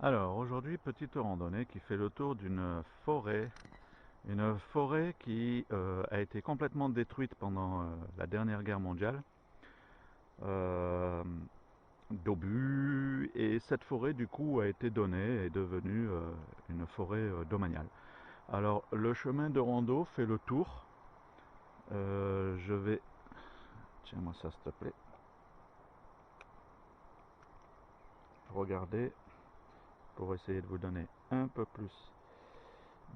Alors aujourd'hui, petite randonnée qui fait le tour d'une forêt. Une forêt qui a été complètement détruite pendant la dernière guerre mondiale euh, d'obus, et cette forêt du coup a été donnée et est devenue une forêt domaniale. Alors le chemin de rando fait le tour. Je vais... Tiens-moi ça s'il te plaît. Regardez pour essayer de vous donner un peu plus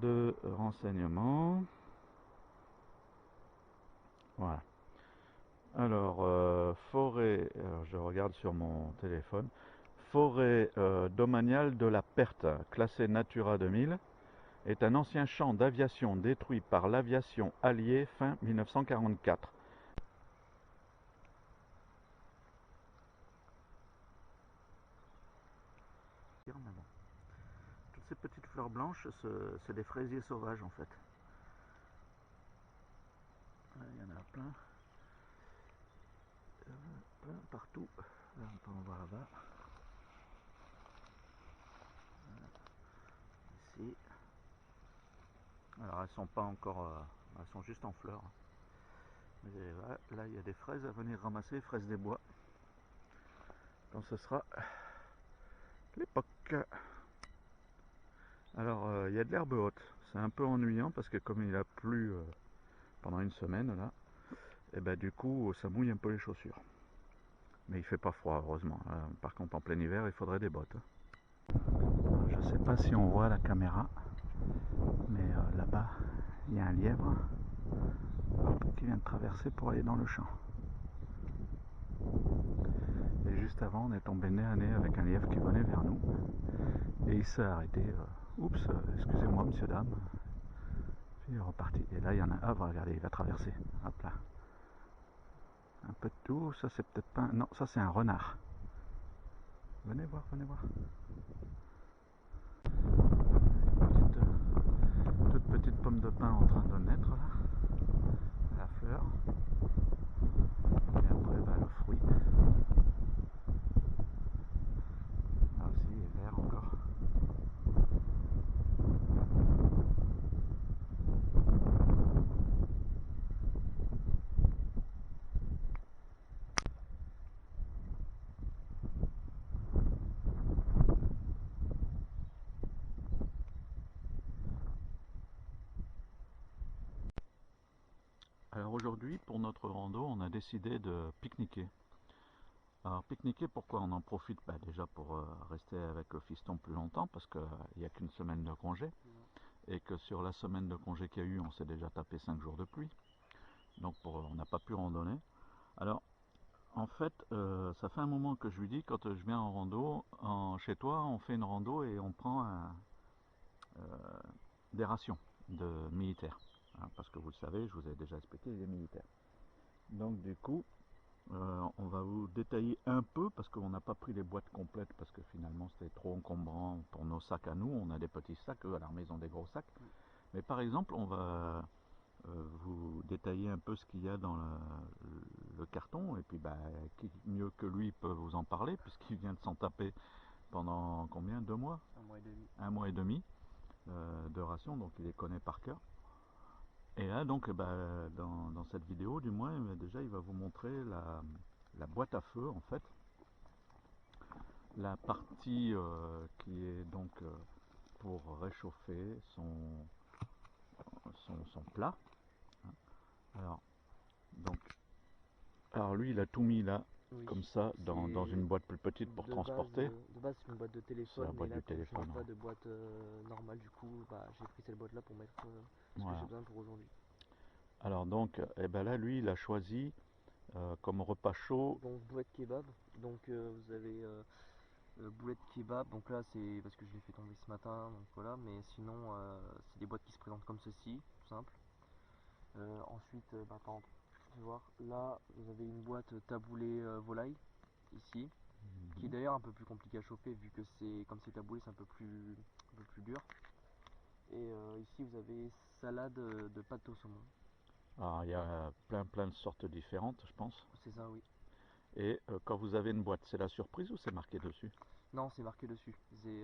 de renseignements. Voilà. Alors, forêt, alors je regarde sur mon téléphone, forêt domaniale de la Perthe, classée Natura 2000, est un ancien champ d'aviation détruit par l'aviation alliée fin 1944. Toutes ces petites fleurs blanches, c'est des fraisiers sauvages en fait. Il y en a plein, plein partout. Là, on peut en voir là-bas. Ici. Alors elles sont pas encore, elles sont juste en fleurs. Mais voilà, là il y a des fraises à venir ramasser, fraises des bois. Quand ce sera l'époque. Alors il y a de l'herbe haute. C'est un peu ennuyant parce que comme il a plu pendant une semaine là, et ben du coup ça mouille un peu les chaussures. Mais il fait pas froid heureusement. Par contre en plein hiver il faudrait des bottes. Je sais pas si on voit la caméra, mais là-bas il y a un lièvre qui vient de traverser pour aller dans le champ. Et juste avant, on est tombé nez à nez avec un lièvre qui venait vers nous. Et il s'est arrêté. Oups, excusez-moi, monsieur, dame. Puis il est reparti. Et là, il y en a un. Ah, regardez, il va traverser. Hop là. Un peu de tout. Ça, c'est peut-être pas. Non, ça, c'est un renard. Venez voir, venez voir. Toute petite pomme de pin en train de naître là. La fleur. Et après, bah, le fruit. Là aussi, il est vert encore. Alors aujourd'hui, pour notre rando, on a décidé de pique-niquer. Alors pique-niquer, pourquoi on en profite? Bah, déjà pour rester avec le fiston plus longtemps, parce qu'il n'y a qu'une semaine de congé, et que sur la semaine de congé qu'il y a eu, on s'est déjà tapé 5 jours de pluie, donc on n'a pas pu randonner. Alors en fait, ça fait un moment que je lui dis, quand je viens en rando, chez toi, on fait une rando et on prend des rations de militaires. Hein, parce que vous le savez, je vous ai déjà expliqué, il est militaire. Donc du coup, on va vous détailler un peu parce qu'on n'a pas pris les boîtes complètes parce que finalement c'était trop encombrant pour nos sacs à nous. On a des petits sacs, eux à l'armée ils ont des gros sacs. Mais par exemple, on va vous détailler un peu ce qu'il y a dans le carton, et puis bah, qui mieux que lui peut vous en parler puisqu'il vient de s'en taper pendant combien? 2 mois? 1 mois et demi. 1 mois et demi de rations, donc il les connaît par cœur. Et là donc bah, dans cette vidéo du moins, déjà il va vous montrer la boîte à feu en fait, la partie qui est donc pour réchauffer son plat. Alors, donc, alors lui il a tout mis là, Oui, comme ça, dans une c'est boîte plus petite pour transporter. de base c'est une boîte de C'est la téléphone, mais boîte là du comme je n'ai téléphone. pas de boîte normale, du coup bah, j'ai pris cette boîte là pour mettre ce que j'ai Voilà. besoin pour aujourd'hui. Alors donc, eh ben là lui il a choisi comme repas chaud. Donc boulettes kebab, donc vous avez boulettes kebab, donc là c'est parce que je l'ai fait tomber ce matin, donc voilà, mais sinon c'est des boîtes qui se présentent comme ceci, tout simple. Ensuite, bah, par exemple, je vais voir, là vous avez une boîte taboulé volaille, ici, qui est d'ailleurs un peu plus compliqué à chauffer vu que c'est comme c'est taboulé, c'est un peu plus dur. Et ici vous avez salade de pâte au saumon. Alors il y a plein de sortes différentes, je pense. C'est ça, oui. Et quand vous avez une boîte, c'est la surprise ou c'est marqué dessus? Non, c'est marqué dessus.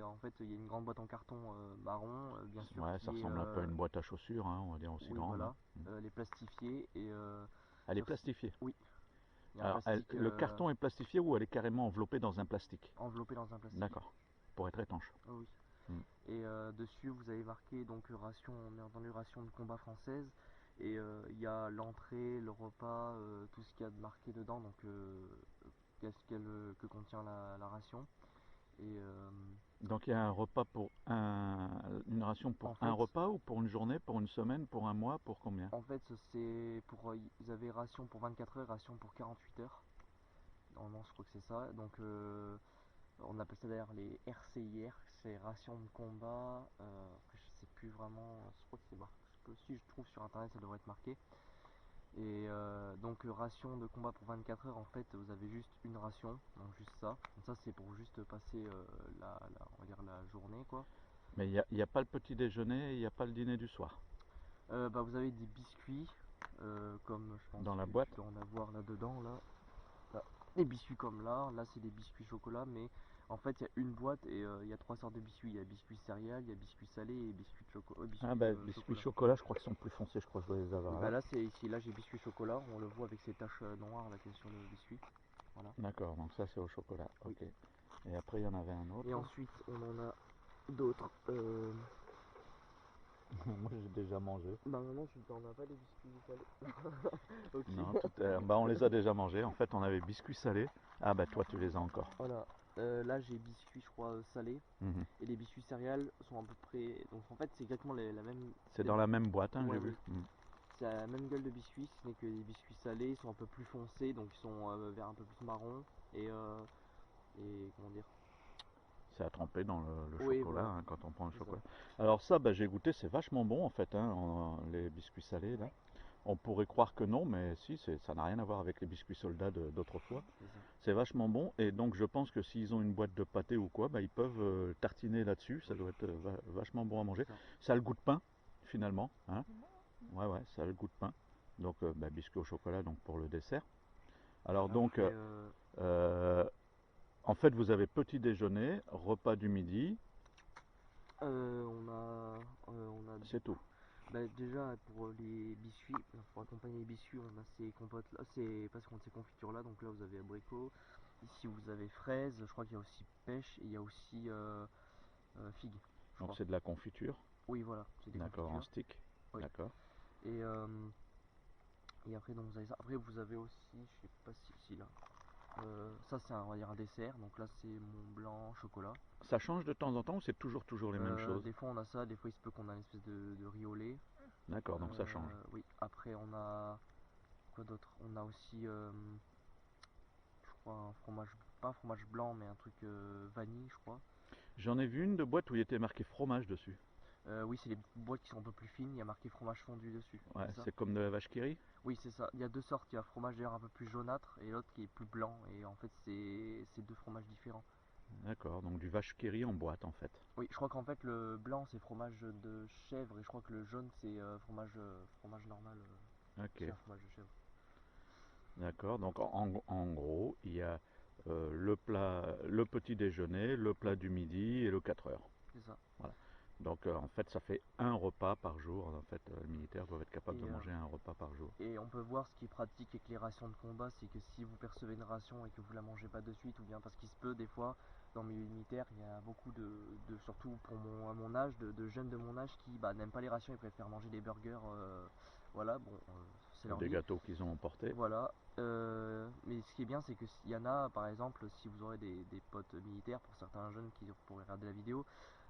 En fait, il y a une grande boîte en carton marron, bien sûr, Ouais, qui ça est, ressemble un peu à une boîte à chaussures, hein, on va dire aussi oui, grande, hein. voilà, elle est plastifiée et Elle est sur, plastifiée. oui, il y a un Alors, plastique le carton est plastifié ou elle est carrément enveloppée dans un plastique? enveloppé dans un plastique. D'accord, pour être étanche. Oh oui. Mm. Et dessus, vous avez marqué donc ration, on a entendu ration de combat française. Et il y a l'entrée, le repas, tout ce qu'il y a de marqué dedans, donc que contient la ration. Et Donc il y a un repas une ration pour en un fait, repas ou pour une journée, pour une semaine, pour un mois, pour combien? en fait, c'est pour, vous avez ration pour 24 heures, ration pour 48 heures. Normalement, je crois que c'est ça. Donc, on appelle ça d'ailleurs les RCIR, c'est rations de combat. Après, je sais plus vraiment, je crois que c'est marqué. Si je trouve sur internet, ça devrait être marqué. Et donc, ration de combat pour 24 heures, en fait, vous avez juste une ration, donc juste ça. Donc, ça, c'est pour juste passer on va dire la journée, quoi. Mais il y a pas le petit déjeuner, il n'y a pas le dîner du soir. Bah, vous avez des biscuits, comme je pense Dans la que boîte? tu dois en avoir là-dedans, là. Là. Des biscuits comme là c'est des biscuits chocolat, mais en fait il y a une boîte et il y a trois sortes de biscuits. Il y a biscuits céréales, il y a biscuits salés et biscuits, Ah bah biscuits chocolat. chocolat, je crois qu'ils sont plus foncés, je crois que je dois les Oui, avoir bah là. là c'est ici, là j'ai biscuits chocolat, on le voit avec ces taches noires là qu'il y a sur le biscuit. Voilà. D'accord, donc ça c'est au chocolat, Oui. ok. Et après il y en avait un Et autre. ensuite on en a d'autres. Moi j'ai déjà mangé. Bah non, tu t'en as pas des biscuits salés. Ok. Non, bah on les a déjà mangés. En fait on avait biscuits salés. Ah bah toi tu les as encore. Voilà. Là j'ai biscuits je crois salés. Mhm. Et les biscuits céréales sont à peu près. Donc en fait c'est exactement la même. C'est dans la même boîte, hein, Ouais, j'ai oui. vu. Mhm. C'est la même gueule de biscuits, ce n'est que les biscuits salés ils sont un peu plus foncés, donc ils sont vers un peu plus marron et comment dire. C'est à tremper dans le Oui, chocolat, voilà, hein, quand on prend le c'est ça. chocolat. Alors ça, bah, j'ai goûté, c'est vachement bon en fait, hein, les biscuits salés là. On pourrait croire que non, mais si, ça n'a rien à voir avec les biscuits soldats d'autrefois. C'est ça. C'est vachement bon, et donc je pense que s'ils ont une boîte de pâté ou quoi, bah, ils peuvent tartiner là-dessus, ça Oui, doit être vachement bon à manger. c'est ça. Ça a le goût de pain, finalement, hein. Ouais, ouais, ça a le goût de pain. Donc bah, biscuits au chocolat donc pour le dessert. Alors donc, Après, euh, en fait, vous avez petit déjeuner, repas du midi, on a c'est tout. bah, déjà pour les biscuits, pour accompagner les biscuits, on a ces compotes là, c'est parce qu'on a ces confitures là, donc là vous avez abricot, ici vous avez fraises, je crois qu'il y a aussi pêche et il y a aussi figue, je Donc crois. c'est de la confiture, Oui, voilà, c'est des d'accord, en confitures. stick, Oui. d'accord. Et, et après, donc vous avez ça. Après, vous avez aussi, je sais pas si là. Ça, c'est on va dire un dessert. Donc là, c'est Mont Blanc chocolat. Ça change de temps en temps ou c'est toujours les mêmes choses? Des fois, on a ça. Des fois, il se peut qu'on a une espèce de riz au lait. D'accord, donc ça change. Oui. Après, on a quoi d'autre? On a aussi, je crois, un fromage, pas un fromage blanc, mais un truc vanille, je crois. J'en ai vu une de boîte où il était marqué fromage dessus. Oui, c'est les boîtes qui sont un peu plus fines. Il y a marqué fromage fondu dessus. Ouais, C'est ça? c'est comme de la vache qui rit. Oui, c'est ça. Il y a deux sortes. Il y a un fromage d'ailleurs un peu plus jaunâtre et l'autre qui est plus blanc. Et en fait, c'est deux fromages différents. D'accord, donc du vache qui rit en boîte en fait. Oui, je crois qu'en fait le blanc c'est fromage de chèvre et je crois que le jaune c'est fromage normal. Ok, C'est un fromage de chèvre. d'accord, donc en gros, il y a le plat, le petit déjeuner, le plat du midi et le 4 heures. C'est ça. Voilà. Donc en fait, ça fait un repas par jour. En fait, les militaires doivent être capables de Et, manger un repas par jour. et on peut voir ce qui est pratique avec les rations de combat, c'est que si vous percevez une ration et que vous la mangez pas de suite, ou bien parce qu'il se peut des fois dans le milieu militaire, il y a beaucoup surtout pour à mon âge, de jeunes de mon âge qui bah, n'aiment pas les rations, ils préfèrent manger des burgers. Voilà, bon, c'est Ou leur des vie. gâteaux qu'ils ont emportés. Voilà. Mais ce qui est bien, c'est que s'il y en a, par exemple, si vous aurez des potes militaires, pour certains jeunes qui pourraient regarder la vidéo,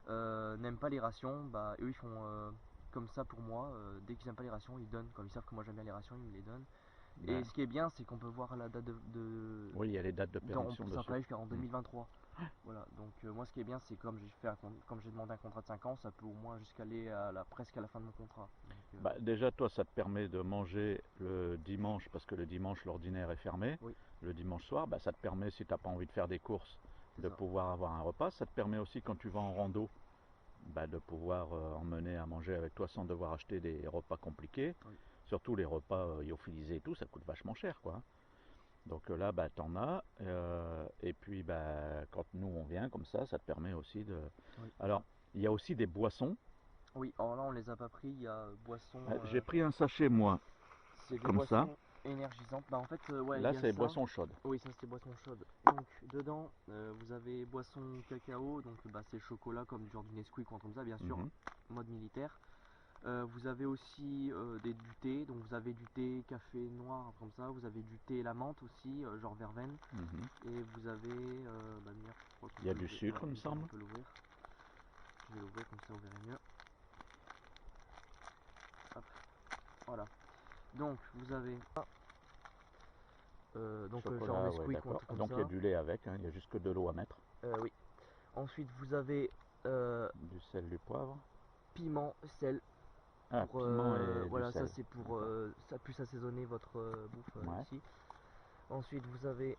n'aiment pas les rations, bah eux ils font comme ça pour moi. Dès qu'ils n'aiment pas les rations, ils donnent. Comme ils savent que moi j'aime bien les rations, ils me les donnent. Et Ben, ce qui est bien, c'est qu'on peut voir la date oui, il y a les dates de péremption ça dessus. peut aller jusqu'en Hmm. 2023. Voilà, donc moi ce qui est bien, c'est comme comme j'ai demandé un contrat de 5 ans, ça peut au moins jusqu'aller presque à la fin de mon contrat. Donc, Bah, déjà, toi, ça te permet de manger le dimanche, parce que le dimanche, l'ordinaire est fermé. oui, Le dimanche soir, bah, ça te permet, si tu n'as pas envie de faire des courses, c'est de ça. pouvoir avoir un repas. Ça te permet aussi, quand tu vas en rando, bah, de pouvoir emmener à manger avec toi sans devoir acheter des repas compliqués. Oui, Surtout les repas lyophilisés et tout, ça coûte vachement cher, quoi. Donc là, bah, t'en as. Et puis, bah, quand nous on vient comme ça te permet aussi de. Oui. Alors, il y a aussi des boissons. Oui, alors là on les a pas pris, il y a boissons, J'ai pris un sachet moi, c'est des comme ça. boissons énergisantes. Bah en fait, ouais, il Là, y a c'est ça. boissons chaudes. Oui, ça c'est boissons chaudes. Donc dedans, vous avez boisson cacao, donc bah, c'est chocolat comme du genre du Nesquik ou un truc comme ça, bien sûr, Mhm. mode militaire. Vous avez aussi du thé, donc vous avez du thé café noir comme ça, vous avez du thé et la menthe aussi, genre verveine, Mhm. et vous avez, bah merde, je crois qu'on Il y a peut du l'ouvrir. sucre, Ouais, il me nickel, semble. on peut l'ouvrir. Je vais l'ouvrir comme ça vous verrez mieux. Hop, voilà. Donc vous avez genre Chocolat, ouais, Nesquik ou un d'accord. truc comme Donc il y a ça. du lait avec, hein, il y a juste que de l'eau à mettre. Oui. Ensuite vous avez Du sel, du poivre. piment, sel. Ah, Pour, piment et du voilà, ça sel. c'est pour D'accord. ça plus assaisonner votre bouffe Ouais, ici. Ensuite vous avez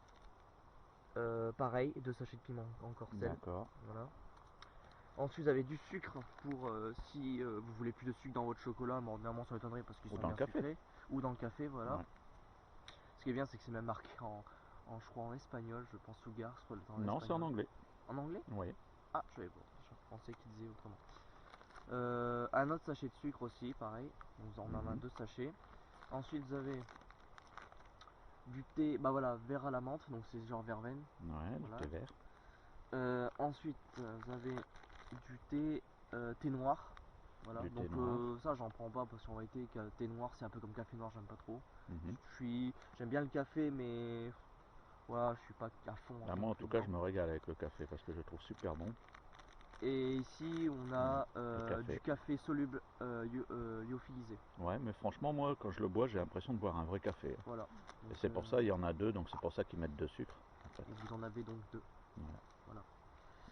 pareil, 2 sachets de piment, encore sel. d'accord. Voilà. Ensuite vous avez du sucre pour si vous voulez plus de sucre dans votre chocolat, mais ordinairement ça m'étonnerait parce qu'ils Ou sont dans le bien café. sucrés. Ou dans le café, voilà. Ouais. Ce qui est bien c'est que c'est même marqué je crois en espagnol, je pense Sugar, soit en Non, c'est en espagnol. anglais. En anglais? Oui. Ah, je pensais qu'il disait autrement. Un autre sachet de sucre aussi, pareil. Donc on en a Mhm. 2 sachets. Ensuite vous avez du thé, bah voilà, vert à la menthe, donc c'est genre verveine. Ouais, du Voilà. thé vert. Ensuite vous avez du thé noir. Voilà, Du donc thé noir. ça j'en prends pas parce qu'en réalité thé noir c'est un peu comme café noir, j'aime pas trop. Mhm. J'aime bien le café mais voilà, je suis pas à fond Ah, moi, non en plus tout cas, dedans. je me régale avec le café parce que je le trouve super bon. Et ici on Ouais, a le café. du café soluble lyophilisé. Ouais, mais franchement, moi, quand je le bois, j'ai l'impression de boire un vrai café. Voilà. Et Donc, c'est pour ça, il y en a deux, donc c'est pour ça qu'ils mettent de sucre. En fait. et vous en avez donc 2. Voilà. Voilà.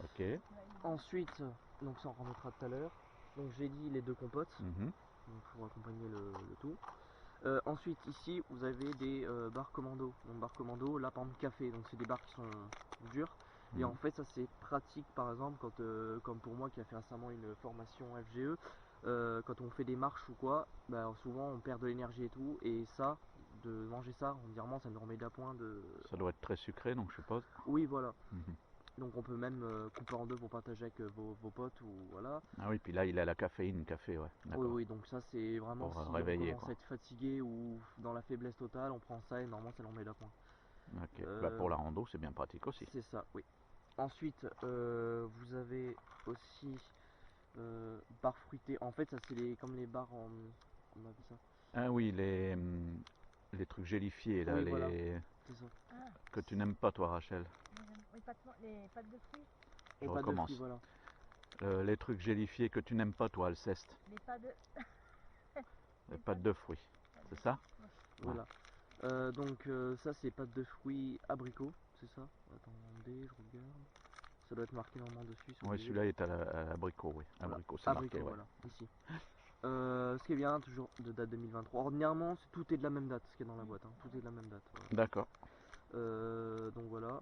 Ok. Ensuite, donc ça on remettra tout à l'heure. Donc j'ai dit les 2 compotes, Mhm. donc pour accompagner le tout. Ensuite ici vous avez des barres commando. Donc barres commando, là par exemple café, donc c'est des barres qui sont dures. Et en Mhm. fait ça c'est pratique par exemple quand comme pour moi qui a fait récemment une formation FGE, quand on fait des marches ou quoi, bah, souvent on perd de l'énergie et tout. Et ça, de manger ça, entièrement ça nous remet d'appoint de. Ça doit être très sucré, donc je suppose. Oui voilà. Mhm. Donc on peut même couper en deux pour partager avec vos potes ou voilà. Ah oui, puis là, il a la caféine, café, ouais. Oui, D'accord. oui, donc ça c'est vraiment Pour si on réveiller, commence à quoi. être fatigué ou dans la faiblesse totale, on prend ça et normalement ça l'en met d'appoint. Ok. Bah, Euh, pour la rando, c'est bien pratique aussi. c'est ça, oui. Ensuite, vous avez aussi barres fruitées. En fait, ça c'est comme les barres en. Comment on appelle ça? Ah oui, les trucs gélifiés, là, Oui, voilà, les c'est ça. Ah, que tu n'aimes pas, toi, Rachel. les les pâtes de fruits, Je Et pas de fruits, recommence. voilà. Les trucs gélifiés que tu n'aimes pas, toi, Alceste. les pâtes de, Les les pâtes de fruits. pâtes C'est de ça? fruits. Ouais. Voilà. Donc ça c'est pâtes de fruits abricots, c'est ça? Attendez, je regarde. Ça doit être marqué normalement dessus, c'est Oui, obligé. celui-là est à l'abricot, oui. Voilà, Abricot, c'est marqué, abricot, ouais. voilà, ici. Ce qui est bien, toujours de date 2023. Ordinairement, tout est de la même date, ce qui est dans la boîte. Hein. Tout est de la même date. Voilà. D'accord. Donc voilà.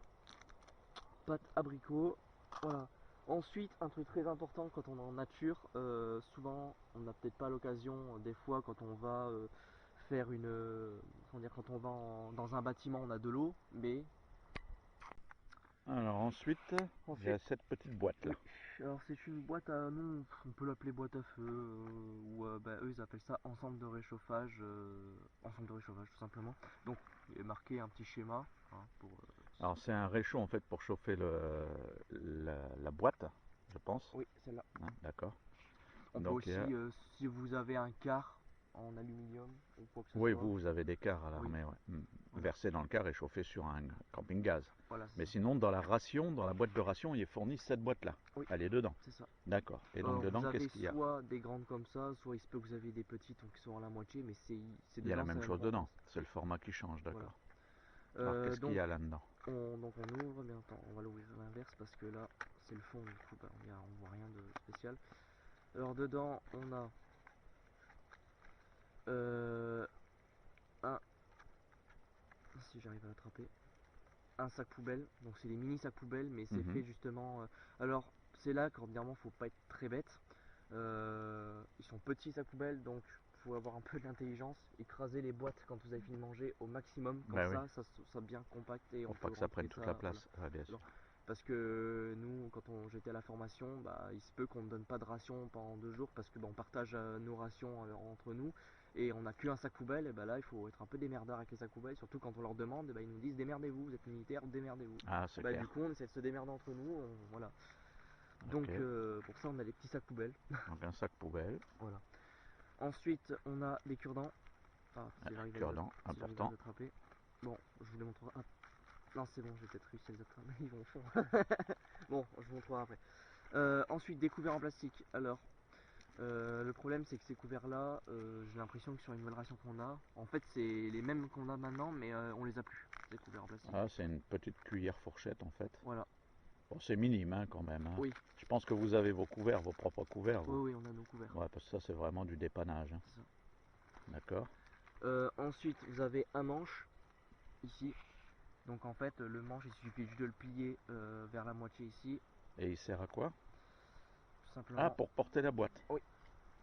Pâte abricot. Voilà. Ensuite, un truc très important quand on est en nature, souvent on n'a peut-être pas l'occasion, des fois quand on va faire une. Comment dire, quand on va dans un bâtiment, on a de l'eau, mais. Alors ensuite, il y a Ensuite, cette petite boîte là. oui. Alors c'est une boîte à. Nous, on peut l'appeler boîte à feu, ou bah, eux ils appellent ça ensemble de réchauffage. Ensemble de réchauffage tout simplement. Donc il est marqué un petit schéma hein, pour. Alors c'est un réchaud en fait pour chauffer la boîte, je pense. Oui, celle-là. Hein, d'accord. On peut Donc il y a... aussi, si vous avez un quart en aluminium ou quoi que ce Oui, soit. vous avez des quarts à Oui, l'armée, ouais. voilà. Versé dans le quart et chauffé sur un camping-gaz. Voilà, Mais c'est ça. sinon, dans la ration, dans la boîte de ration, il est fourni cette boîte-là. Oui, Elle est dedans. c'est ça. D'accord. Et donc Alors vous dedans, qu'est-ce avez qu'il y a? soit des grandes comme ça, soit il se peut que vous avez des petites donc qui sont à la moitié, mais c'est Il y a la dedans, c'est même la même chose dedans. contenance. C'est le format qui change, Voilà. d'accord. Alors qu'est-ce qu'il y Donc a là-dedans? donc on ouvre, mais attends, on va l'ouvrir à l'inverse parce que là c'est le fond, du coup bah, on voit rien de spécial. Alors dedans on a un, si j'arrive à l'attraper, un sac poubelle, donc c'est des mini sacs poubelles, mais c'est Mhm. fait justement. Alors c'est là qu'ordinairement faut pas être très bête. Ils sont petits sacs poubelles, donc faut avoir un peu d'intelligence, écraser les boîtes quand vous avez fini de manger au maximum, comme Bah oui. ça soit bien compact et on Pour pas peut que ça prenne rentrer toute la voilà. place. Ouais, bien sûr. Alors, parce que nous, quand j'étais à la formation, il se peut qu'on ne donne pas de ration pendant 2 jours parce que on partage nos rations entre nous et on n'a qu'un sac poubelle. Et là, il faut être un peu démerdard avec les sacs poubelles, surtout quand on leur demande, ils nous disent démerdez-vous, vous êtes militaire, démerdez-vous. Ah, c'est clair. Du coup, on essaie de se démerder entre nous, voilà. Donc, Ok. pour ça, on a les petits sacs poubelles. Donc un sac poubelle. Voilà. Ensuite, on a les cure-dents. Ah, si j'arrive à les Cure-dent, important. attraper. Bon, je vous les montrerai. Ah, non, c'est bon, j'ai peut-être réussi à les attraper. Ils vont au fond. Bon, je vous montrerai après. Ensuite, des couverts en plastique. Alors, le problème, c'est que ces couverts-là, j'ai l'impression que sur une nouvelle ration qu'on a, en fait, c'est les mêmes qu'on a maintenant, mais on les a plus, ces couverts en plastique. Ah, c'est une petite cuillère fourchette en fait. Voilà. Bon, c'est minime hein, quand même. Hein. Oui. Je pense que vous avez vos couverts, vos propres couverts. Vous. Oui, on a nos couverts. Ouais, parce que ça, c'est vraiment du dépannage. Hein. C'est ça. D'accord. Ensuite, vous avez un manche ici. Donc en fait, le manche, il suffit juste de le plier vers la moitié ici. Et il sert à quoi? Tout simplement. Ah, pour porter la boîte. Oui.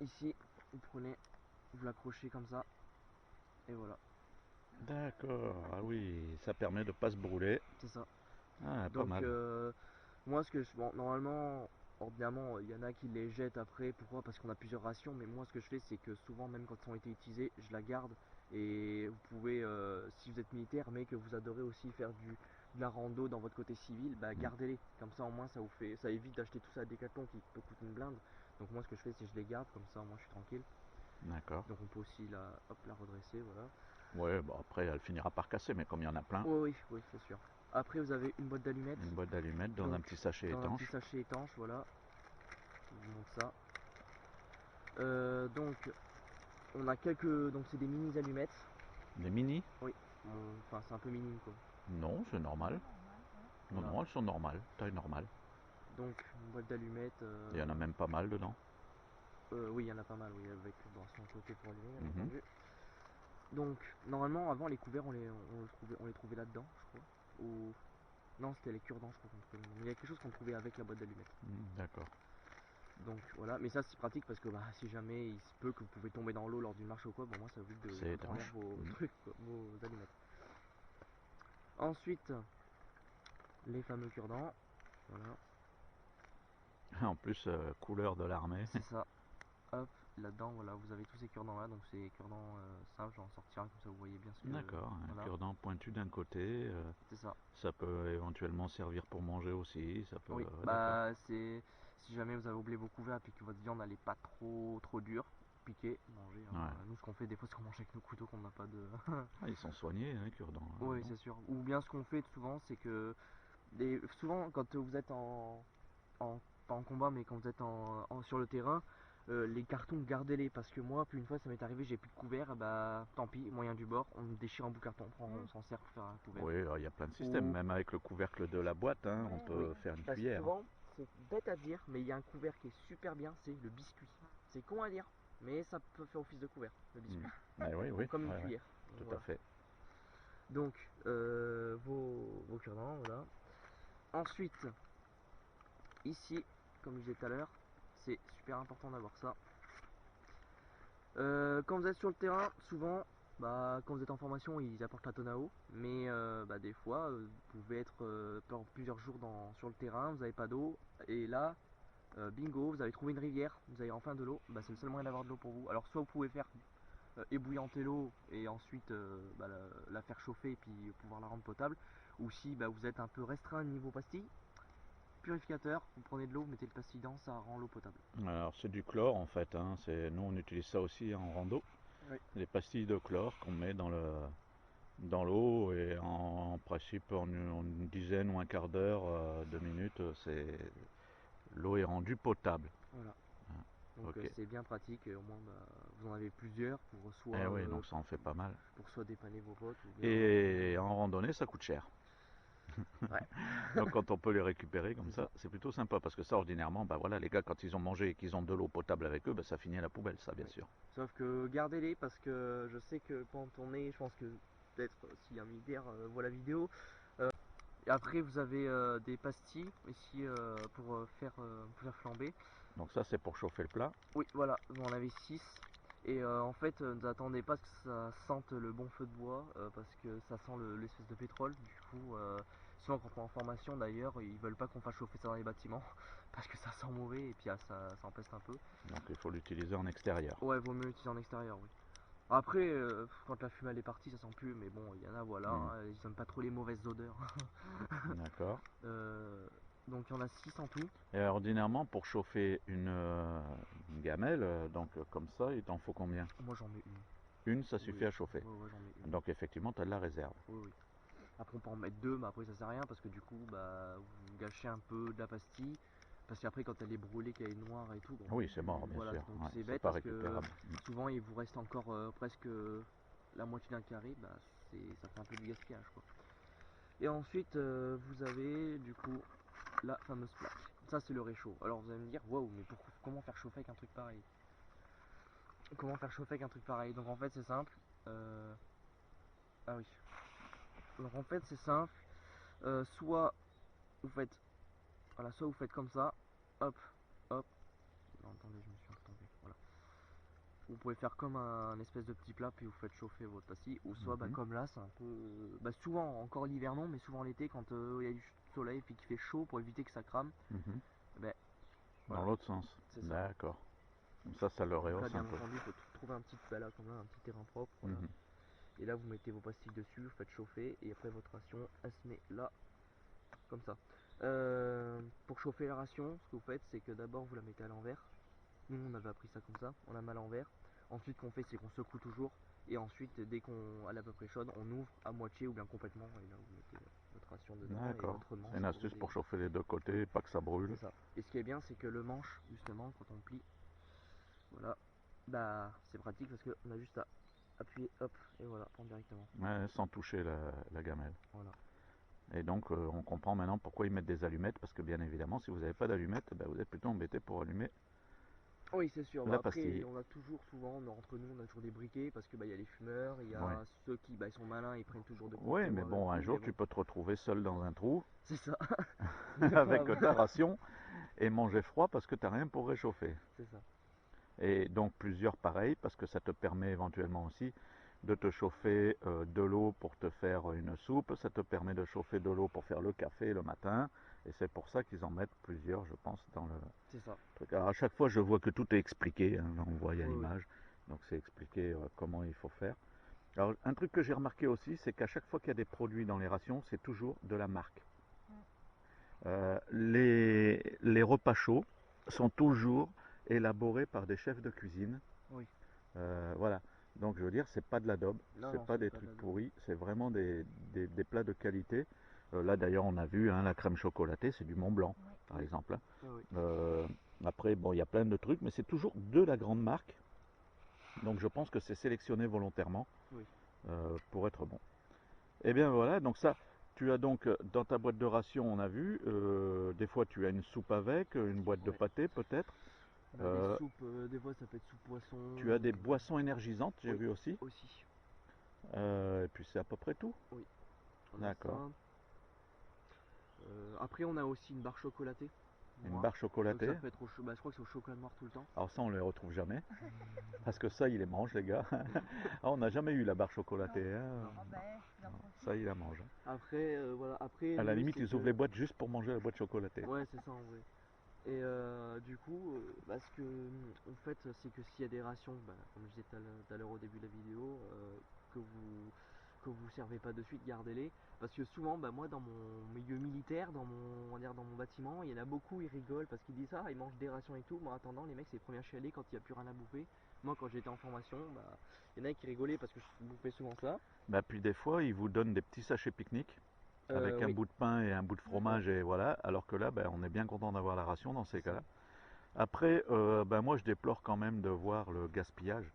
Ici, vous prenez, vous l'accrochez comme ça. Et voilà. D'accord. Ah oui, ça permet de pas se brûler. C'est ça. Ah, pas Donc mal. moi, normalement, ordinairement, il y en a qui les jettent après. Pourquoi? Parce qu'on a plusieurs rations. Mais moi, ce que je fais, c'est que souvent, même quand ils ont été utilisés, je la garde. Et vous pouvez, si vous êtes militaire, mais que vous adorez aussi faire de la rando dans votre côté civil, gardez-les. Comme ça, au moins, ça évite d'acheter tout ça à Decathlon qui peut coûter une blinde. Donc moi, ce que je fais, c'est que je les garde. Comme ça, moi, je suis tranquille. D'accord. Donc on peut aussi la redresser, voilà. Ouais, bon après, elle finira par casser, mais comme il y en a plein, Oui, c'est sûr. Après, vous avez une boîte d'allumettes. une boîte d'allumettes dans un petit sachet Dans un étanche. petit sachet étanche, voilà. Je vous montre ça. Donc, on a quelques. Donc, c'est des mini allumettes. Des mini? Oui. Enfin, c'est un peu mini, quoi. Non, c'est normal. Non, Voilà. non, elles sont normales, taille normale. Donc, une boîte d'allumettes. Il y en a même pas mal dedans. Oui, il y en a pas mal, oui, avec son côté pour allumer, bien Mhm. entendu. Donc, normalement, avant, les couverts, on les trouvait là-dedans, je crois. Ou. Non, c'était les cure-dents, je crois qu'on trouvait. Mais il y a quelque chose qu'on trouvait avec la boîte d'allumettes. D'accord. Donc voilà, mais ça c'est pratique parce que si jamais il se peut que vous pouvez tomber dans l'eau lors d'une marche ou quoi, moi ça évite de C'est foutre en l'air étanche. vos Mhm. trucs, quoi, vos allumettes. Ensuite, les fameux cure-dents, voilà, En plus, couleur de l'armée. c'est ça. Hop, là-dedans, voilà, vous avez tous ces cure-dents là, donc c'est cure-dents simples, j'en sortir un comme ça vous voyez bien ce que. D'accord, un Voilà, cure-dent pointu d'un côté. c'est ça. Ça peut éventuellement servir pour manger aussi. Ça peut. Oui, Ouais, d'accord. c'est si jamais vous avez oublié vos couverts et que votre viande elle est pas trop dure, piquer, manger. Hein. Ouais. Nous ce qu'on fait des fois c'est qu'on mange avec nos couteaux qu'on n'a pas de. Ah, ils sont soignés, hein, les cure-dents. Hein, Oui, non c'est sûr. Ou bien ce qu'on fait souvent, c'est que souvent quand vous êtes pas en combat, mais quand vous êtes sur le terrain, les cartons, gardez-les. Parce que moi, puis une fois, ça m'est arrivé, j'ai plus de couvert, tant pis, moyen du bord, on déchire un bout de carton, on s'en sert pour faire un couvert. Oui, il y a plein de systèmes. Ou- Même avec le couvercle de la boîte, hein, on peut faire une Parce que cuillère. souvent, c'est bête à dire, mais il y a un couvert qui est super bien, c'est le biscuit. C'est con à dire, mais ça peut faire office de couvert, le biscuit. Mais oui, oui. Comme une ouais, ouais, cuillère. tout Voilà. à fait. Donc, vos cure-dents, voilà. Ensuite, ici, comme je disais tout à l'heure, c'est super important d'avoir ça. Quand vous êtes sur le terrain, souvent, quand vous êtes en formation, ils apportent la tonne à eau. Mais des fois, vous pouvez être pendant plusieurs jours sur le terrain, vous n'avez pas d'eau. Et là, bingo, vous avez trouvé une rivière, vous avez enfin de l'eau. C'est le seul moyen d'avoir de l'eau pour vous. Alors soit vous pouvez faire ébouillanter l'eau et ensuite la faire chauffer et puis pouvoir la rendre potable. Ou si vous êtes un peu restreint niveau pastille, purificateur, vous prenez de l'eau, vous mettez le pastilles dedans, ça rend l'eau potable. Alors c'est du chlore en fait. Hein. Nous on utilise ça aussi en rando. Oui. Les pastilles de chlore qu'on met dans l'eau et en principe en une dizaine ou un quart d'heure, 2 minutes, l'eau est rendue potable. Voilà. Ah, Donc ok. c'est bien pratique, au moins vous en avez plusieurs pour soit, Eh oui, donc ça en fait pas mal. pour soit dépanner vos potes ou bien. Et en randonnée, ça coûte cher. Ouais. Donc quand on peut les récupérer comme C'est ça, c'est plutôt sympa parce que ça ordinairement, voilà, les gars quand ils ont mangé et qu'ils ont de l'eau potable avec eux, ça finit à la poubelle, ça bien Oui. sûr. Sauf que gardez-les parce que je sais que quand on est, je pense que peut-être si un militaire voit la vidéo. Et après vous avez des pastilles ici pour faire flamber. Donc ça c'est pour chauffer le plat. Oui, voilà, vous en avez 6. Et en fait, ne attendez pas que ça sente le bon feu de bois, parce que ça sent l'espèce de pétrole. Du coup, souvent quand on est en formation d'ailleurs, ils veulent pas qu'on fasse chauffer ça dans les bâtiments, parce que ça sent mauvais et puis ça empeste un peu. Donc il faut l'utiliser en extérieur. Ouais, vaut mieux l'utiliser en extérieur, oui. Après, quand la fumée elle est partie, ça sent plus, mais bon, il y en a, voilà, ils aiment pas trop les mauvaises odeurs. D'accord. Donc il y en a 6 en tout. Et ordinairement, pour chauffer une gamelle, comme ça, il t'en faut combien? Moi j'en mets une. Une, ça suffit Oui. à chauffer. Ouais, j'en mets une. Donc effectivement, tu as de la réserve. Oui. Après on peut en mettre 2, mais après ça sert à rien parce que du coup bah vous gâchez un peu de la pastille. Parce qu'après quand elle est brûlée, qu'elle est noire et tout, bon, Oui, c'est mort, bien voilà, sûr. donc Ouais, c'est c'est bête pas parce que récupérable. souvent il vous reste encore presque la moitié d'un carré, bah ça fait un peu du gaspillage quoi. Et ensuite vous avez du coup la fameuse plaque. Ça c'est le réchaud. Alors vous allez me dire waouh, mais comment faire chauffer avec un truc pareil? Comment faire chauffer avec un truc pareil? Donc en fait c'est simple. Ah oui. Donc en fait c'est simple. Soit vous faites, voilà, soit vous faites comme ça, hop, hop. Non, attendez, je me suis retombé. Voilà. Vous pouvez faire comme un espèce de petit plat puis vous faites chauffer votre pastille. Ou soit comme là, c'est un peu, souvent encore l'hiver non, mais souvent l'été quand il y a du soleil puis qu'il fait chaud pour éviter que ça crame. Ben, Dans l'autre sens. D'accord. Comme ça le rehausse bien un peu. entendu, il faut trouver un petit, là, comme là, un petit terrain propre. Voilà. Et là, vous mettez vos pastilles dessus, vous faites chauffer, et après votre ration, elle se met là, comme ça. Pour chauffer la ration, ce que vous faites, c'est que d'abord vous la mettez à l'envers. Nous, on avait appris ça comme ça, on la met à l'envers. Ensuite, ce qu'on fait, c'est qu'on secoue toujours. Et ensuite, dès qu'on est à peu près chaude, on ouvre à moitié ou bien complètement. Et là, vous mettez votre ration dedans et D'accord. votre manche. C'est une astuce pour chauffer les deux côtés, pas que ça brûle. C'est ça. Et ce qui est bien, c'est que le manche, justement, quand on plie, voilà, bah c'est pratique parce qu'on a juste à appuyer, hop, et voilà, prendre directement. Ouais, sans toucher la gamelle. Voilà. Et donc on comprend maintenant pourquoi ils mettent des allumettes, parce que bien évidemment, si vous n'avez pas d'allumettes, vous êtes plutôt embêté pour allumer. Oui, c'est sûr. La Après, pastille. on a toujours, souvent, entre nous, on a toujours des briquets parce que y a les fumeurs, il y a ceux qui ils sont malins, ils prennent toujours de côté. Oui, mais bon, un jour, tu peux te retrouver seul dans un trou. C'est ça. Avec ta ration et manger froid parce que tu n'as rien pour réchauffer. C'est ça. Et donc plusieurs pareils, parce que ça te permet éventuellement aussi de te chauffer de l'eau pour te faire une soupe, ça te permet de chauffer de l'eau pour faire le café le matin, et c'est pour ça qu'ils en mettent plusieurs, je pense, dans le truc. Alors à chaque fois, je vois que tout est expliqué, hein, on voit, il y a l'image, donc c'est expliqué comment il faut faire. Alors un truc que j'ai remarqué aussi, c'est qu'à chaque fois qu'il y a des produits dans les rations, c'est toujours de la marque. Les repas chauds sont toujours élaborés par des chefs de cuisine. Oui. Voilà. Donc je veux dire, c'est pas de l'adobe, c'est pas des trucs pourris, c'est vraiment des plats de qualité. Là d'ailleurs on a vu la crème chocolatée, c'est du Mont Blanc par exemple. Après bon, il y a plein de trucs, mais c'est toujours de la grande marque. Donc je pense que c'est sélectionné volontairement pour être bon. Et bien voilà, donc ça, tu as donc dans ta boîte de ration, on a vu, des fois tu as une soupe avec, une boîte de pâté peut-être. Des soupes, des fois ça peut être soupe poisson. Tu as des boissons énergisantes, j'ai vu aussi. Aussi. Et puis c'est à peu près tout. Oui. D'accord. Après on a aussi une barre chocolatée. Une barre chocolatée. Donc ça peut être je crois que c'est au chocolat noir tout le temps. Alors ça on ne les retrouve jamais. Parce que ça ils les mangent les gars. Ah, on n'a jamais eu la barre chocolatée. Hein. Ça ils la mangent. Après voilà. Après. À la limite ils ouvrent les boîtes juste pour manger la boîte chocolatée. Ouais c'est ça en vrai. Et du coup, ce que en fait, c'est que s'il y a des rations, comme je disais tout à l'heure au début de la vidéo, que vous servez pas de suite, gardez-les. Parce que souvent, moi dans mon milieu militaire, dans mon, on va dire, dans mon bâtiment, il y en a beaucoup, ils rigolent parce qu'ils disent ça, ils mangent des rations et tout. Moi, en attendant, les mecs, c'est les premiers à chialer quand il n'y a plus rien à bouffer. Moi, quand j'étais en formation, il y en a qui rigolaient parce que je bouffais souvent ça. Puis des fois, ils vous donnent des petits sachets pique-nique. Avec un bout de pain et un bout de fromage et voilà, alors que là on est bien content d'avoir la ration dans ces cas-là. Après moi je déplore quand même de voir le gaspillage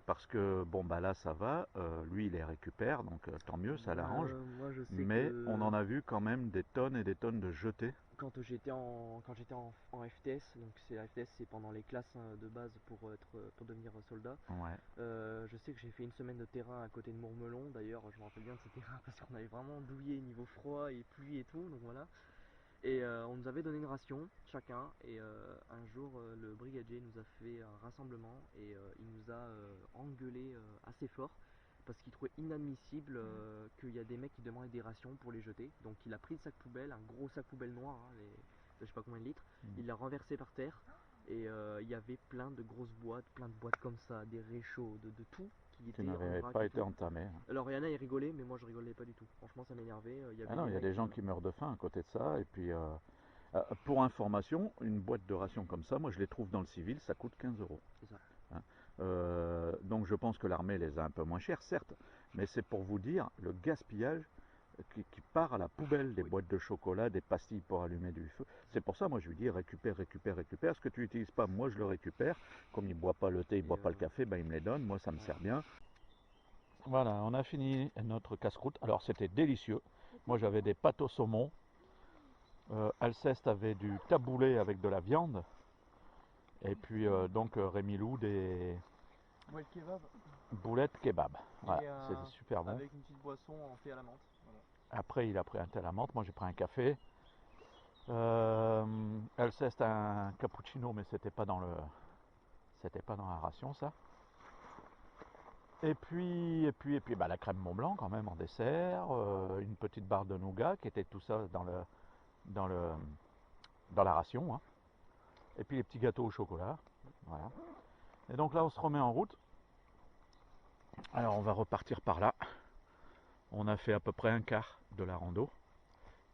parce que bon là ça va, lui il les récupère donc tant mieux, ça l'arrange, mais on en a vu quand même des tonnes et des tonnes de jetés. Quand j'étais en FTS, donc la FTS c'est pendant les classes de base pour devenir soldat. Je sais que j'ai fait une semaine de terrain à côté de Mourmelon. D'ailleurs, je me rappelle bien de ce terrain parce qu'on avait vraiment douillé niveau froid et pluie et tout. Donc voilà. Et on nous avait donné une ration chacun, et un jour le brigadier nous a fait un rassemblement et il nous a engueulé assez fort parce qu'il trouvait inadmissible qu'il y a des mecs qui demandaient des rations pour les jeter. Donc il a pris le sac poubelle, un gros sac poubelle noir, hein, je sais pas combien de litres, il l'a renversé par terre et il y avait plein de grosses boîtes, plein de boîtes comme ça, des réchauds, de tout qui était en n'avait vrac pas et été tout. entamé. Alors Yana il rigolait, mais moi je rigolais pas du tout. Franchement ça m'énervait. Il y Ah avait non, des il y a mecs des gens qui meurent de faim à côté de ça. Et puis, pour information, une boîte de rations comme ça, moi je les trouve dans le civil, ça coûte 15 euros. C'est ça. Hein. Donc je pense que l'armée les a un peu moins chers, certes, mais c'est pour vous dire le gaspillage qui part à la poubelle des boîtes de chocolat, des pastilles pour allumer du feu. C'est pour ça, moi je lui dis récupère, récupère, récupère. Ce que tu n'utilises pas, moi je le récupère. Comme il ne boit pas le thé, il ne boit pas le café, ben, il me les donne, moi ça me sert bien. Voilà, on a fini notre casse-croûte. Alors c'était délicieux. Moi j'avais des pâtes au saumon. Alceste avait du taboulé avec de la viande. Et puis donc Rémi Lou des Ouais, le kebab. boulettes kebab. Voilà, c'était super bon. Avec une petite boisson en thé à la menthe. Voilà. Après il a pris un thé à la menthe, moi j'ai pris un café. Alceste un cappuccino, mais c'était pas dans la ration ça. Et puis bah, la crème Mont Blanc quand même en dessert, une petite barre de nougat qui était tout ça dans la ration. Hein. Et puis les petits gâteaux au chocolat. Voilà. Et donc là on se remet en route. Alors on va repartir par là. On a fait à peu près un quart de la rando.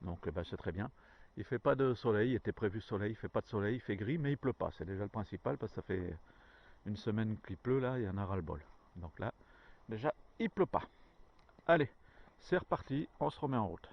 Donc bah, c'est très bien. Il fait pas de soleil, il était prévu soleil, il fait pas de soleil, il fait gris, mais il pleut pas. C'est déjà le principal parce que ça fait une semaine qu'il pleut là, il y en a ras le bol. Donc là, déjà, il pleut pas. Allez, c'est reparti, on se remet en route.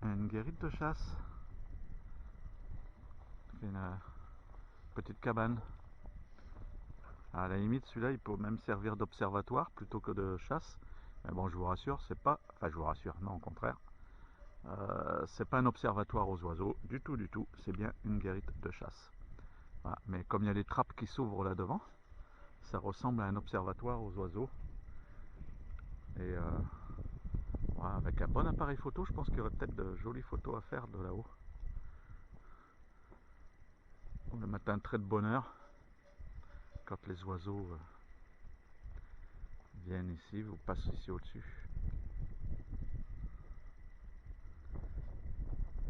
Une guérite de chasse. Une petite cabane. À la limite, celui-là, il peut même servir d'observatoire plutôt que de chasse. Mais bon, je vous rassure, c'est pas... Enfin, je vous rassure, non, au contraire. C'est pas un observatoire aux oiseaux, du tout, du tout. C'est bien une guérite de chasse. Voilà. Mais comme il y a les trappes qui s'ouvrent là devant, ça ressemble à un observatoire aux oiseaux. Et voilà, avec un bon appareil photo, je pense qu'il y aurait peut-être de jolies photos à faire de là-haut. Le matin, très de bonne heure, quand les oiseaux viennent ici, vous passez ici au-dessus.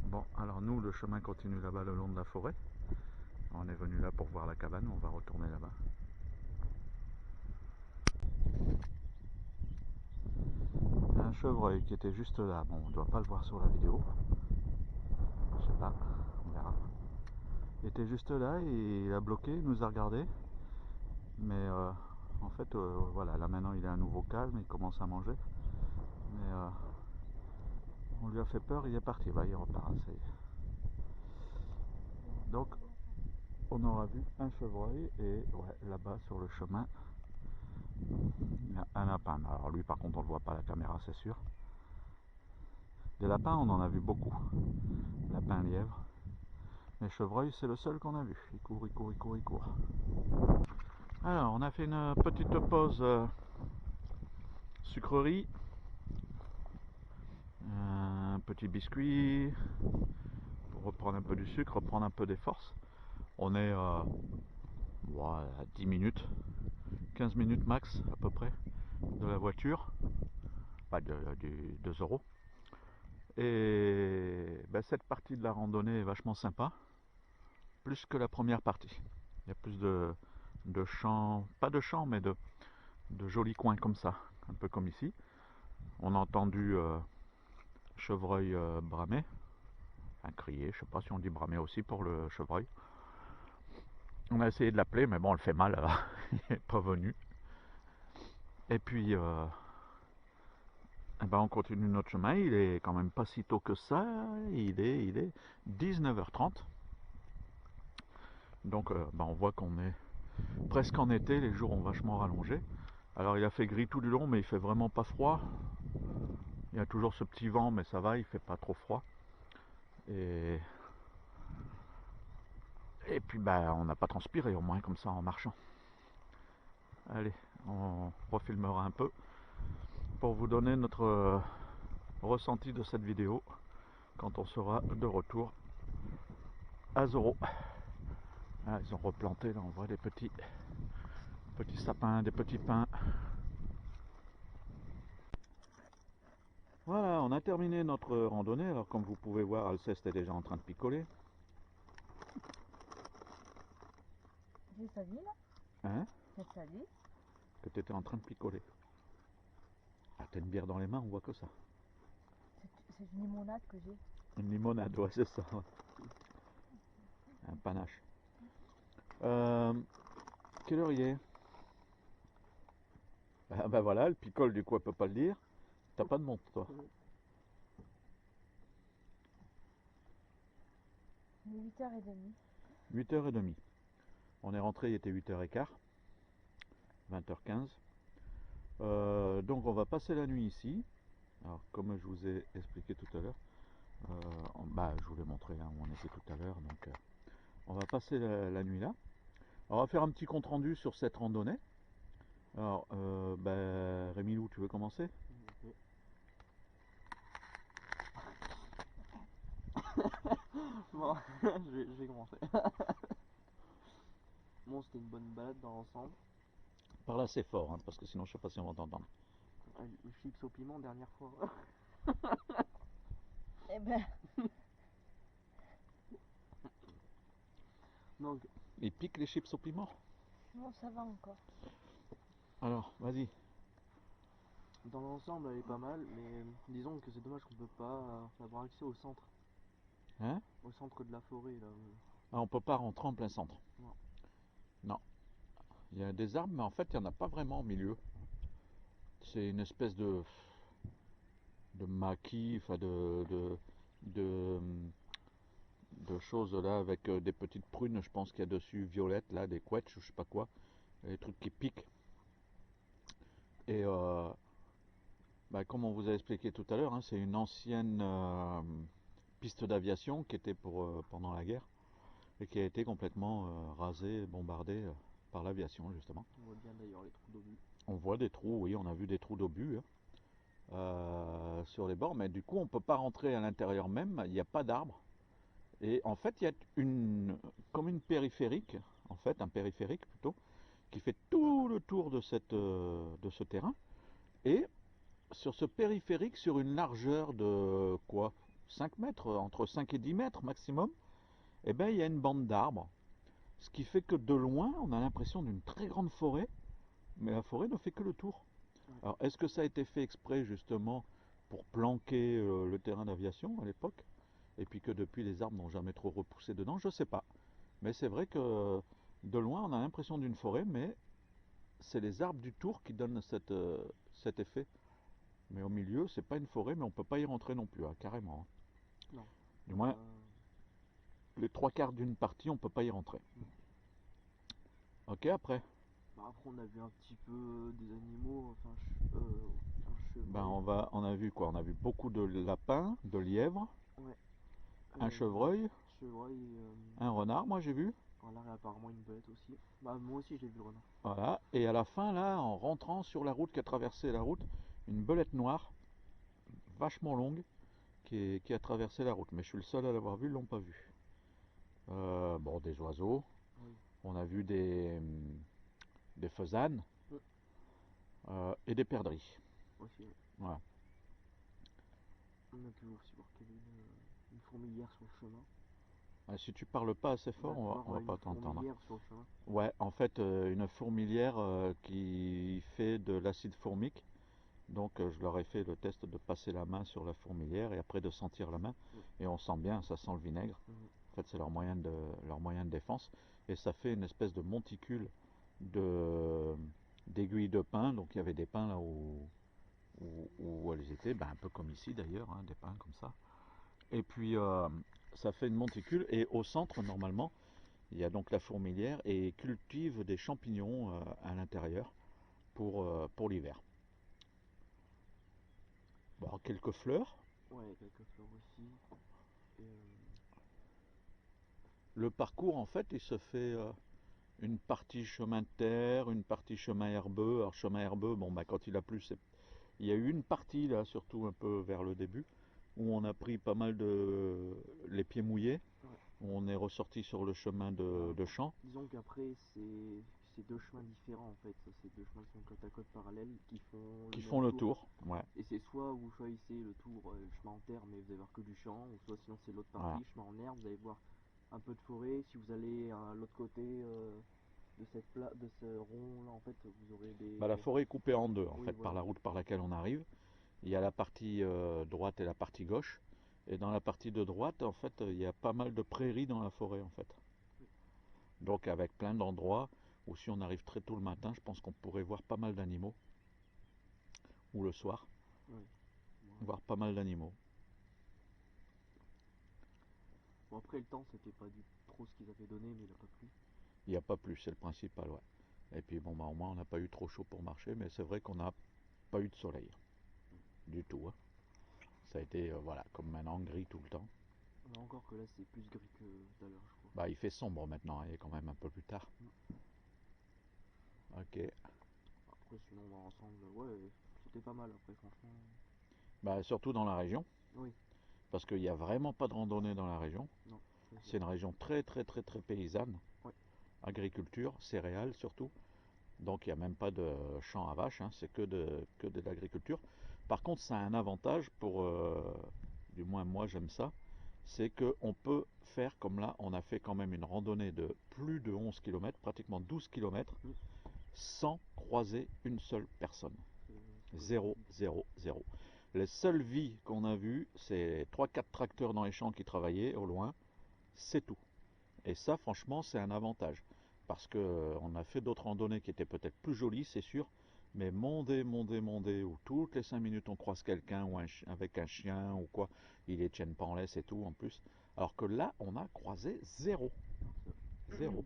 Bon, alors nous, le chemin continue là-bas le long de la forêt. On est venu là pour voir la cabane, on va retourner là-bas. Un chevreuil qui était juste là, bon, on ne doit pas le voir sur la vidéo. Je sais pas, on verra. Il était juste là et il a bloqué, il nous a regardé. Mais en fait, voilà, là maintenant il est à nouveau calme, il commence à manger. Mais on lui a fait peur, il est parti, bah, il repart. Donc on aura vu un chevreuil et ouais, là-bas sur le chemin, il y a un lapin. Alors lui par contre on ne le voit pas à la caméra, c'est sûr. Des lapins on en a vu beaucoup. Lapin, lièvre. Mais chevreuil c'est le seul qu'on a vu. Il court, il court, il court, il court. Alors on a fait une petite pause sucrerie. Un petit biscuit pour reprendre un peu du sucre, reprendre un peu des forces. On est à 10 minutes, 15 minutes max à peu près de la voiture, pas du 2 euros. Et ben, cette partie de la randonnée est vachement sympa, plus que la première partie. Il y a plus de champs, pas de champs, mais de jolis coins comme ça, un peu comme ici. On a entendu chevreuil bramer, enfin crier, je sais pas si on dit bramer aussi pour le chevreuil. On a essayé de l'appeler, mais bon, on le fait mal, il n'est pas venu. Et puis, ben, on continue notre chemin. Il est quand même pas si tôt que ça. Il est 19h30. Donc ben, on voit qu'on est presque en été. Les jours ont vachement rallongé. Alors il a fait gris tout du long, mais il fait vraiment pas froid. Il y a toujours ce petit vent, mais ça va, il fait pas trop froid. Et puis ben, on n'a pas transpiré au moins comme ça en marchant. Allez, on refilmera un peu pour vous donner notre ressenti de cette vidéo quand on sera de retour à Zoro. Ah, ils ont replanté, là on voit des petits sapins, des petits pins. Voilà, on a terminé notre randonnée. Alors comme vous pouvez voir, Alceste est déjà en train de picoler. J'ai sali là. Hein? C'est sali. Que tu étais en train de picoler. Ah, t'as une bière dans les mains, on voit que ça. C'est une limonade que j'ai. Une limonade, ouais, c'est ça. Un panache. Quelle heure il est? Ah ben voilà, elle picole, du coup elle peut pas le dire. T'as pas de montre toi? Il est 8h30. 8h30. On est rentré, il était 8h15. 20h15. Donc on va passer la nuit ici. Alors comme je vous ai expliqué tout à l'heure, bah, je vous l'ai montré là où on était tout à l'heure. Donc on va passer la nuit là. On va faire un petit compte rendu sur cette randonnée. Alors bah, Rémi-Lou, tu veux commencer? Bon, je vais commencer. Bon, c'était une bonne balade dans l'ensemble. Parle assez fort, hein, parce que sinon je sais pas si on va t'entendre. Les chips au piment dernière fois. Eh ben, Donc, Il pique les chips au piment? non, ça va encore. Alors, vas-y. dans l'ensemble, elle est pas mal, mais disons que c'est dommage qu'on peut pas avoir accès au centre. Hein? Au centre de la forêt, là. Ah, on peut pas rentrer en plein centre. Non. Non. Il y a des arbres, mais en fait, il n'y en a pas vraiment au milieu. C'est une espèce de maquis, enfin de, de choses là avec des petites prunes, je pense qu'il y a dessus, violettes, là, des quetchs, je sais pas quoi, des trucs qui piquent. Et bah, comme on vous a expliqué tout à l'heure, hein, c'est une ancienne piste d'aviation qui était pour pendant la guerre et qui a été complètement rasée, bombardée par l'aviation justement. On voit bien d'ailleurs les trous d'obus. On voit des trous, oui, on a vu des trous d'obus hein, sur les bords, mais du coup on peut pas rentrer à l'intérieur même, il n'y a pas d'arbres. Et en fait il y a comme une périphérique, en fait un périphérique plutôt, qui fait tout le tour de ce terrain. Et sur ce périphérique, sur une largeur de quoi 5 mètres, entre 5 et 10 mètres maximum, eh ben, il y a une bande d'arbres. Ce qui fait que de loin, on a l'impression d'une très grande forêt, mais la forêt ne fait que le tour. Ouais. Alors, est-ce que ça a été fait exprès justement pour planquer le terrain d'aviation à l'époque? Et puis que depuis les arbres n'ont jamais trop repoussé dedans, je ne sais pas. Mais c'est vrai que de loin, on a l'impression d'une forêt, mais c'est les arbres du tour qui donnent cet effet. Mais au milieu, c'est pas une forêt, mais on peut pas y rentrer non plus, hein, carrément. Non. Du moins, les trois quarts d'une partie, on peut pas y rentrer. Ok, après? Bah, après, on a vu un petit peu des animaux, enfin, un chevreuil. Ben, on a vu quoi? On a vu beaucoup de lapins, de lièvres, Ouais. un chevreuil, Chevreuil un renard, moi j'ai vu. voilà, et apparemment une belette aussi. Bah, moi aussi, j'ai vu le renard. Voilà. Et à la fin, là, en rentrant sur la route qui a traversé la route, une belette noire, vachement longue, qui a traversé la route. Mais je suis le seul à l'avoir vu, ils l'ont pas vu. Bon, des oiseaux. Oui. On a vu des faisanes Mm. et des perdrix. Aussi, ouais. Voilà. On a pu aussi voir qu'il y avait une fourmilière sur le chemin. Si tu parles pas assez On a fort, pu on voir va pas une t'entendre. fourmilière sur le chemin. Ouais, en fait, une fourmilière qui fait de l'acide formique. Donc, je leur ai fait le test de passer la main sur la fourmilière et après de sentir la main. Mm. Et on sent bien, ça sent le vinaigre. Mm. En fait, c'est leur moyen de défense. Et ça fait une espèce de monticule d'aiguilles de pin. Donc, il y avait des pins là où elles étaient, un peu comme ici d'ailleurs, hein, des pins comme ça. Et puis ça fait une monticule et au centre normalement il y a donc la fourmilière et cultive des champignons à l'intérieur pour l'hiver. Bon, quelques fleurs. Ouais, quelques fleurs aussi. Et, Le parcours en fait il se fait une partie chemin de terre, une partie chemin herbeux. Alors chemin herbeux, bon quand il a plu, il y a eu une partie là, surtout un peu vers le début, où on a pris pas mal de les pieds mouillés, ouais. où on est ressorti sur le chemin de champ. Disons qu'après, c'est deux chemins différents en fait. C'est deux chemins qui sont côte à côte parallèles qui font Qui le font même le tour. tour. Ouais. Et c'est soit vous choisissez le tour, le chemin en terre, mais vous allez voir que du champ, ou soit sinon c'est l'autre Voilà. partie, chemin en herbe, vous allez voir un peu de forêt. Si vous allez à l'autre côté de ce rond là, en fait, vous aurez La des. forêt est coupée en deux en Oui, fait par voilà. la route par laquelle on arrive. Il y a la partie droite et la partie gauche. Et dans la partie de droite, en fait, il y a pas mal de prairies dans la forêt en fait. Oui. Donc avec plein d'endroits où si on arrive très tôt le matin, je pense qu'on pourrait voir pas mal d'animaux. Ou le soir, Oui. Bon, voir pas mal d'animaux. bon, après, le temps, c'était pas du trop ce qu'ils avaient donné, mais il a pas plu. Il n'y a pas plus, c'est le principal, ouais. Et puis bon, au moins on n'a pas eu trop chaud pour marcher, mais c'est vrai qu'on n'a pas eu de soleil. Du tout, hein. Ça a été, voilà, comme maintenant, gris tout le temps. Là encore que là, c'est plus gris que tout à l'heure, je crois. Il fait sombre maintenant, il est quand même un peu plus tard. Ok. Après, sinon, dans l'ensemble, ouais, c'était pas mal après, franchement. Surtout dans la région, Oui, parce qu'il n'y a vraiment pas de randonnée dans la région. non, ça, C'est une région très très très très paysanne. Ouais. Agriculture, céréales surtout. Donc il n'y a même pas de champ à vaches, hein, c'est que de l'agriculture. Par contre, ça a un avantage pour, du moins moi j'aime ça, c'est qu'on peut faire comme là, on a fait quand même une randonnée de plus de 11 km, pratiquement 12 km, Mm. sans croiser une seule personne. c'est comme Zéro, tu dis. zéro, zéro. Les seules vies qu'on a vues, c'est trois quatre tracteurs dans les champs qui travaillaient au loin, c'est tout. Et ça, franchement, c'est un avantage. Parce que on a fait d'autres randonnées qui étaient peut-être plus jolies, c'est sûr, mais monter, où toutes les 5 minutes on croise quelqu'un ou avec un chien ou quoi, ils les tiennent pas en laisse et tout en plus. Alors que là, on a croisé zéro. Zéro.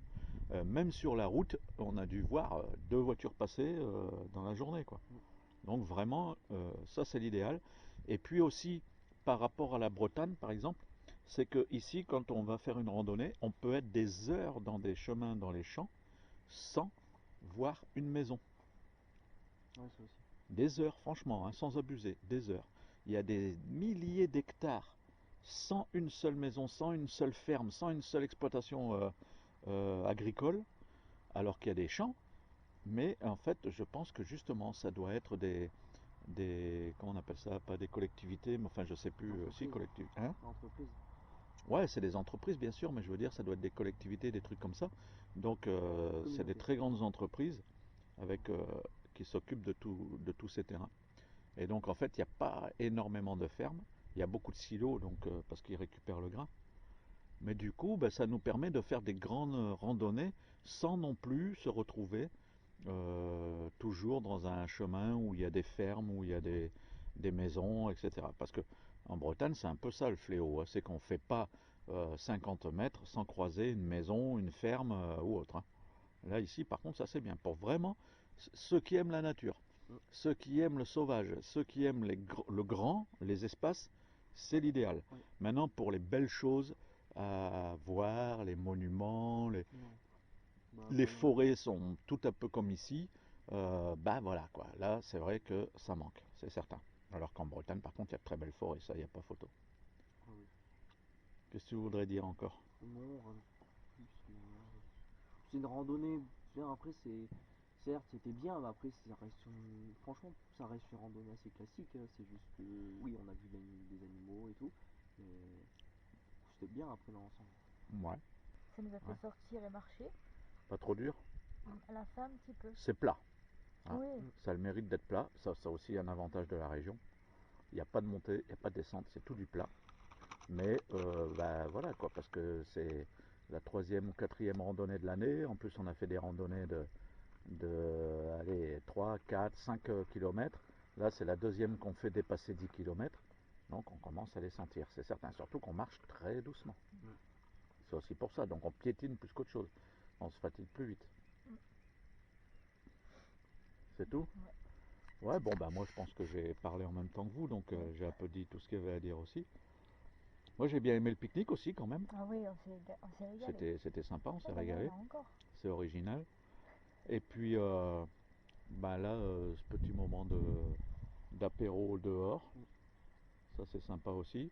Même sur la route, on a dû voir deux voitures passer dans la journée, quoi. Mm. Donc vraiment, ça c'est l'idéal. Et puis aussi, par rapport à la Bretagne, par exemple, c'est que ici, quand on va faire une randonnée, on peut être des heures dans des chemins, dans les champs, sans voir une maison. Ouais, ça aussi. Des heures, franchement, hein, sans abuser, des heures. Il y a des milliers d'hectares sans une seule maison, sans une seule ferme, sans une seule exploitation agricole, alors qu'il y a des champs. Mais en fait, je pense que justement, ça doit être comment on appelle ça, pas des collectivités, mais enfin je sais plus, si L'entreprise. collectivités. Hein? L'entreprise. Ouais, c'est des entreprises bien sûr, mais je veux dire ça doit être des collectivités, des trucs comme ça. Donc c'est des Communauté. très grandes entreprises avec qui s'occupent de tous ces terrains. Et donc en fait il n'y a pas énormément de fermes, il y a beaucoup de silos donc parce qu'ils récupèrent le grain. Mais du coup, ça nous permet de faire des grandes randonnées sans non plus se retrouver toujours dans un chemin où il y a des fermes, où il y a des maisons, etc. Parce que en Bretagne, c'est un peu ça le fléau, hein, c'est qu'on ne fait pas 50 mètres sans croiser une maison, une ferme ou autre. Hein. Là, ici, par contre, ça c'est bien. Pour vraiment ceux qui aiment la nature, Mm. ceux qui aiment le sauvage, ceux qui aiment le grand, les espaces, c'est l'idéal. Ouais. Maintenant, pour les belles choses à voir, les monuments, Non. Bah, les après, forêts sont tout un peu comme ici, voilà quoi. Là, c'est vrai que ça manque, c'est certain. Alors qu'en Bretagne, par contre, il y a de très belles forêts, ça, il n'y a pas photo. ah oui. Qu'est-ce que tu voudrais dire encore? Non, rien de plus. Non. C'est une randonnée. Bien, après, certes, c'était bien, mais après, ça reste franchement, ça reste une randonnée assez classique. Hein. C'est juste que, oui, on a vu des animaux et tout, mais c'était bien après dans l'ensemble. Ça nous a fait Ouais. sortir et marcher. Pas trop dur? À la fin, un petit peu. C'est plat. Hein. Oui, Ça a le mérite d'être plat. Ça aussi un avantage de la région. Il n'y a pas de montée, il n'y a pas de descente, c'est tout du plat. Mais voilà quoi, parce que c'est la troisième ou quatrième randonnée de l'année. En plus, on a fait des randonnées de allez, 3, 4, 5 km. Là, c'est la deuxième qu'on fait dépasser 10 km. Donc, on commence à les sentir, c'est certain. Surtout qu'on marche très doucement. C'est aussi pour ça. Donc, on piétine plus qu'autre chose. On se fatigue plus vite. C'est tout? Ouais, bon, bah moi, je pense que j'ai parlé en même temps que vous. Donc, j'ai un peu dit tout ce qu'il y avait à dire aussi. Moi, j'ai bien aimé le pique-nique aussi, quand même. Ah oui, on s'est régalé. C'était sympa, on s'est Oh, bah, régalé. là encore. C'est original. Et puis, bah là, ce petit moment d'apéro dehors, ça c'est sympa aussi,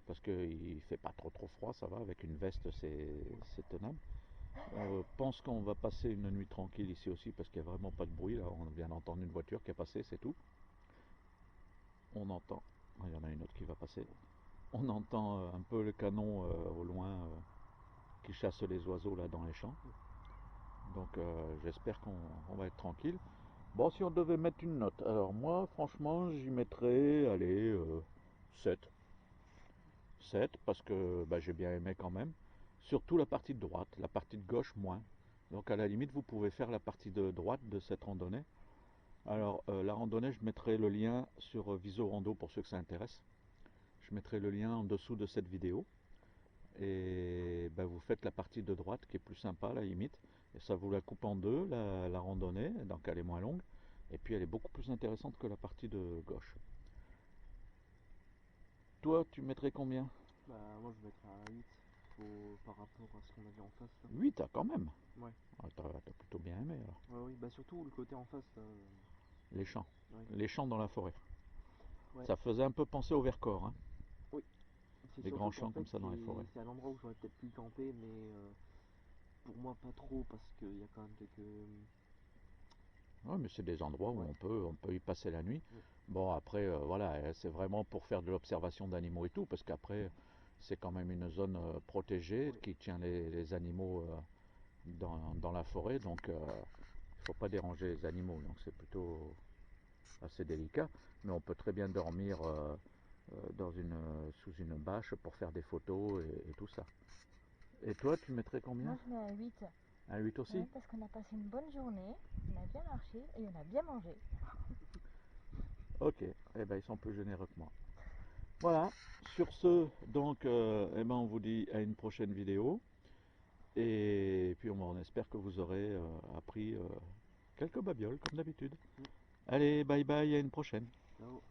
parce qu'il fait pas trop froid, ça va, avec une veste c'est tenable. On pense qu'on va passer une nuit tranquille ici aussi, parce qu'il n'y a vraiment pas de bruit, là on vient d'entendre une voiture qui est passée, c'est tout. On entend, il y en a une autre qui va passer, on entend un peu le canon au loin qui chasse les oiseaux là dans les champs. Donc j'espère qu'on va être tranquille. Bon, si on devait mettre une note, alors moi, franchement, j'y mettrais, allez, 7. 7, parce que bah, j'ai bien aimé quand même. Surtout la partie de droite, la partie de gauche, moins. Donc à la limite, vous pouvez faire la partie de droite de cette randonnée. Alors, la randonnée, je mettrai le lien sur Viso Rando pour ceux que ça intéresse. Je mettrai le lien en dessous de cette vidéo. Et bah, vous faites la partie de droite qui est plus sympa à la limite. Et ça vous la coupe en deux, la randonnée, donc elle est moins longue. Et puis elle est beaucoup plus intéressante que la partie de gauche. Toi, tu mettrais combien? Bah moi je mettrais un 8 par rapport à ce qu'on a vu en face là. 8, ah, quand même. Ouais. Ah, t'as plutôt bien aimé alors. Ouais, oui, bah surtout le côté en face là. Les champs. Ouais. Les champs dans la forêt. Ouais. Ça faisait un peu penser au Vercors, hein. Oui. C'est Les surtout grands qu'en champs fait comme ça dans les forêts. c'est un endroit où j'aurais peut-être pu camper, mais pour moi pas trop parce qu'il y a quand même quelques. Ouais, mais c'est des endroits où Ouais. on peut y passer la nuit. Mm. Bon, après, voilà, c'est vraiment pour faire de l'observation d'animaux et tout, parce qu'après, c'est quand même une zone protégée Oui. qui tient les animaux dans la forêt, donc il ne faut pas déranger les animaux, donc c'est plutôt assez délicat. Mais on peut très bien dormir sous une bâche pour faire des photos et tout ça. Et toi, tu mettrais combien? Moi, je mets un 8. Un 8 aussi? Ouais, parce qu'on a passé une bonne journée, on a bien marché et on a bien mangé. Ok, eh ben, ils sont plus généreux que moi. Voilà, sur ce, donc, eh ben, on vous dit à une prochaine vidéo. Et puis on espère que vous aurez appris quelques babioles, comme d'habitude. Mm. Allez, bye bye, à une prochaine. Ciao.